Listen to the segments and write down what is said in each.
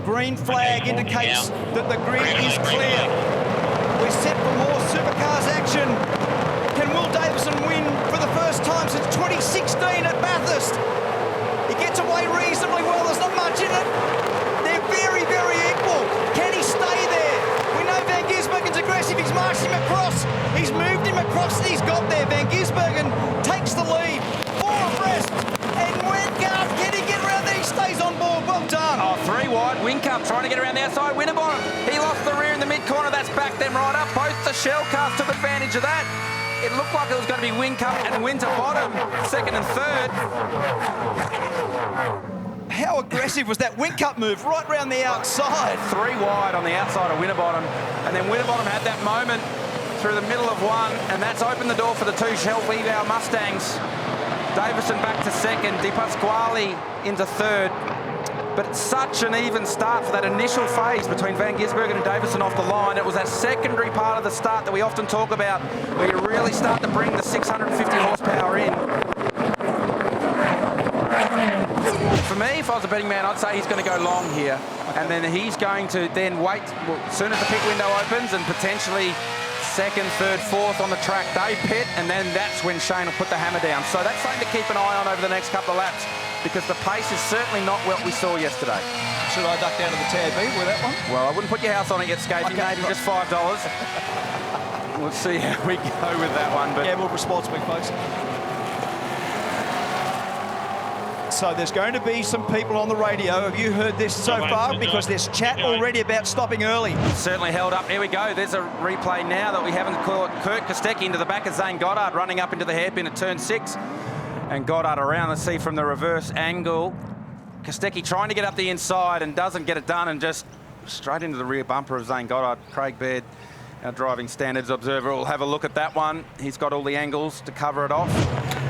green flag indicates that the grid is clear. We're set for more Supercars action. Can Will Davison win for the first time since 2016 at Bathurst? He gets away reasonably well. There's not much in it. They're very, very equal. Can he stay there? We know Van Gisbergen's aggressive. He's marched him across. He's moved him across and he's got there. Van Gisbergen takes the lead. 4 abreast. And Wingard, can he get around there? He stays on board. Well done. Oh, 3 wide. Wingcup trying to get around the outside. Winterbottom. He lost the rear in the mid-corner. That's backed them right up. Both the shell cars took advantage of that. It looked like it was going to be Wingcup and Winterbottom, second and third. How aggressive was that Wingcup move right round the outside? 3 wide on the outside of Winterbottom. And then Winterbottom had that moment through the middle of one, and that's opened the door for the 2 Shell V-Bow Mustangs. Davison back to second, Di Pasquale into third. But it's such an even start for that initial phase between Van Gisbergen and Davison off the line. It was that secondary part of the start that we often talk about, where you really start to bring the 650 horsepower in. For me, if I was a betting man, I'd say he's going to go long here. And then he's going to then wait, well, as soon as the pit window opens, and potentially second, third, fourth on the track, they pit, and then that's when Shane will put the hammer down. So that's something to keep an eye on over the next couple of laps, because the pace is certainly not what we saw yesterday. Should I duck down to the tab with that one? Well, I wouldn't put your house on it yet, Scapey. Okay, Maybe just $5. We'll see how we go with that one. But yeah, we'll responsibly, folks. So there's going to be some people on the radio. Have you heard this so far? Because there's chat already about stopping early. Certainly held up. Here we go. There's a replay now that we haven't caught. Kurt Kostecki into the back of Zane Goddard, running up into the hairpin at turn 6. And Goddard around. Let's see from the reverse angle. Kostecki trying to get up the inside and doesn't get it done, and just straight into the rear bumper of Zane Goddard. Craig Baird, our driving standards observer, will have a look at that one. He's got all the angles to cover it off.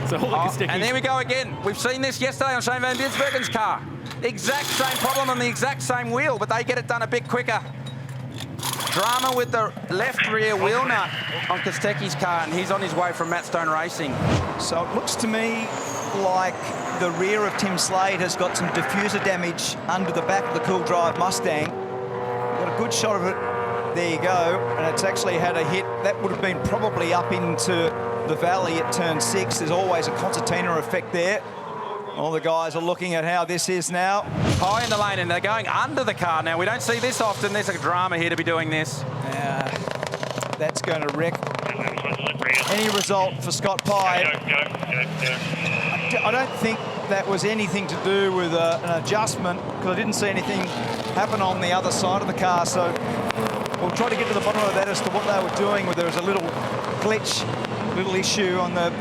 So and there we go again. We've seen this yesterday on Shane Van Gisbergen's car. Exact same problem on the exact same wheel, but they get it done a bit quicker. Drama with the left rear wheel nut on Kostecki's car, and he's on his way from Matt Stone Racing. So it looks to me like the rear of Tim Slade has got some diffuser damage under the back of the Cool Drive Mustang. Got a good shot of it. There you go. And it's actually had a hit. That would have been probably up into the valley at turn 6. There's always a concertina effect there. All the guys are looking at how this is now. High in the lane, and they're going under the car now. We don't see this often. There's a drama here to be doing this. That's going to wreck any result for Scott Pye. I don't think that was anything to do with an adjustment, because I didn't see anything happen on the other side of the car. So we'll try to get to the bottom of that as to what they were doing, where there was a little glitch, little issue on the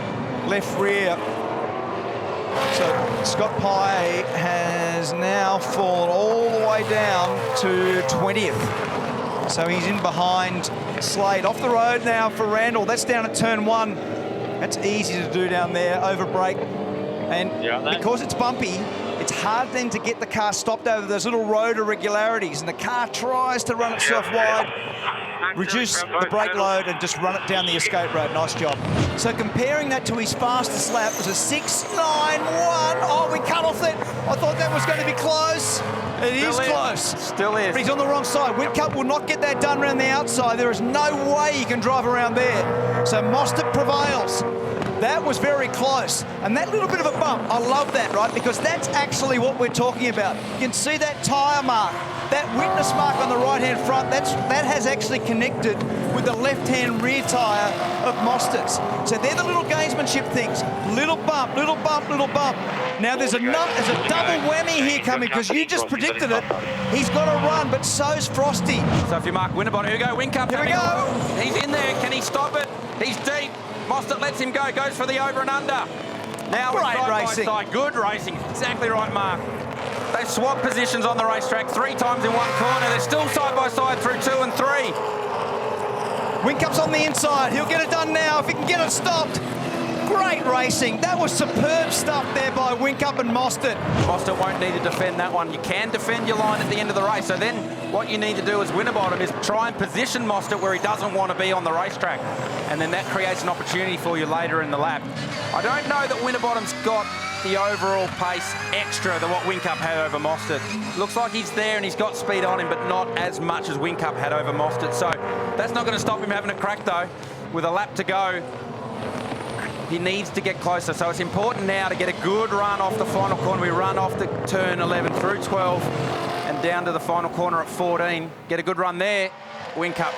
left rear. So Scott Pye has now fallen all the way down to 20th. So he's in behind Slade. Off the road now for Randall. That's down at turn 1. That's easy to do down there, over brake. And because it's bumpy, it's hard then to get the car stopped over those little road irregularities. And the car tries to run itself wide, reduce the brake load, and just run it down the escape road. Nice job. So comparing that to his fastest lap was a 6.91. Oh, we cut off that. I thought that was going to be close. It is close. Still is. But he's on the wrong side. Whitcup will not get that done around the outside. There is no way he can drive around there. So Mostert prevails. That was very close. And that little bit of a bump, I love that, right? Because that's actually what we're talking about. You can see that tyre mark, that witness mark on the right-hand front, that has actually connected with the left-hand rear tyre of Mostert's. So they're the little gamesmanship things. Little bump, little bump, little bump. Now there's a double whammy here coming, because you just predicted it. He's got to run, but so's Frosty. So if you mark Winterbottom, here we go. Wingcup. Here we go. He's in there. Can he stop it? He's deep. Mostert lets him go. Goes for the over and under. Now we're side by side. Good racing. Exactly right, Mark. They've swapped positions on the racetrack 3 times in one corner. They're still side by side through 2 and 3. Whincup's on the inside. He'll get it done now if he can get it stopped. Great racing. That was superb stuff there by Wingcup and Mostert. Mostert won't need to defend that one. You can defend your line at the end of the race. So then what you need to do as Winterbottom is try and position Mostert where he doesn't want to be on the racetrack. And then that creates an opportunity for you later in the lap. I don't know that Winterbottom's got the overall pace extra than what Whincup had over Mostert. Looks like he's there and he's got speed on him, but not as much as Whincup had over Mostert. So that's not going to stop him having a crack, though. With a lap to go, he needs to get closer. So it's important now to get a good run off the final corner. We run off the turn 11 through 12 and down to the final corner at 14. Get a good run there. Whincup,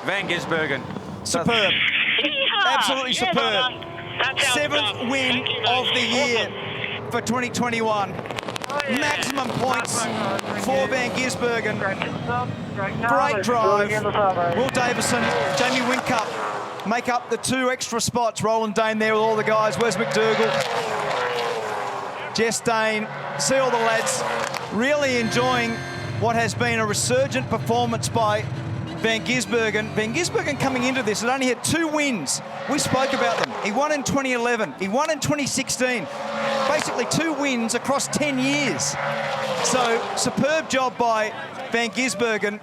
Van Gisbergen. Superb. Absolutely superb. 7th win of the year for 2021. Maximum points for Van Gisbergen. Great drive. Will Davison, Jamie Whincup make up the 2 extra spots. Roland Dane there with all the guys. Wes McDougall, Jess Dane. See all the lads really enjoying what has been a resurgent performance by Van Gisbergen. Van Gisbergen coming into this had only had 2 wins. We spoke about them. He won in 2011. He won in 2016. Basically 2 wins across 10 years. So superb job by Van Gisbergen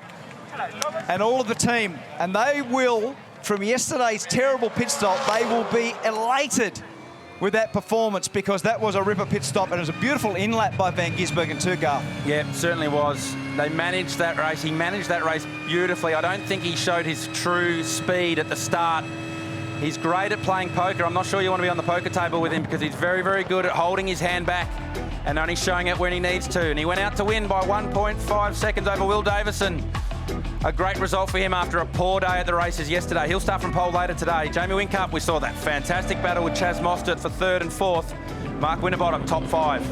and all of the team. And they will, from yesterday's terrible pit stop, they will be elated with that performance, because that was a ripper pit stop and it was a beautiful in-lap by Van Gisbergen too, Garth. Yeah, certainly was. They managed that race. He managed that race beautifully. I don't think he showed his true speed at the start. He's great at playing poker. I'm not sure you want to be on the poker table with him, because he's very, very good at holding his hand back and only showing it when he needs to. And he went out to win by 1.5 seconds over Will Davison. A great result for him after a poor day at the races yesterday. He'll start from pole later today. Jamie Whincup, we saw that fantastic battle with Chaz Mostert for 3rd and 4th. Mark Winterbottom, top 5.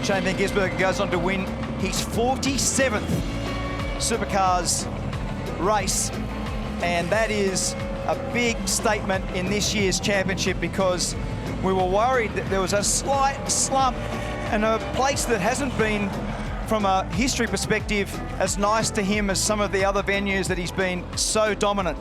Shane Van Gisbergen goes on to win his 47th Supercars race. And that is a big statement in this year's championship, because we were worried that there was a slight slump and a place that hasn't been, from a history perspective, as nice to him as some of the other venues that he's been so dominant.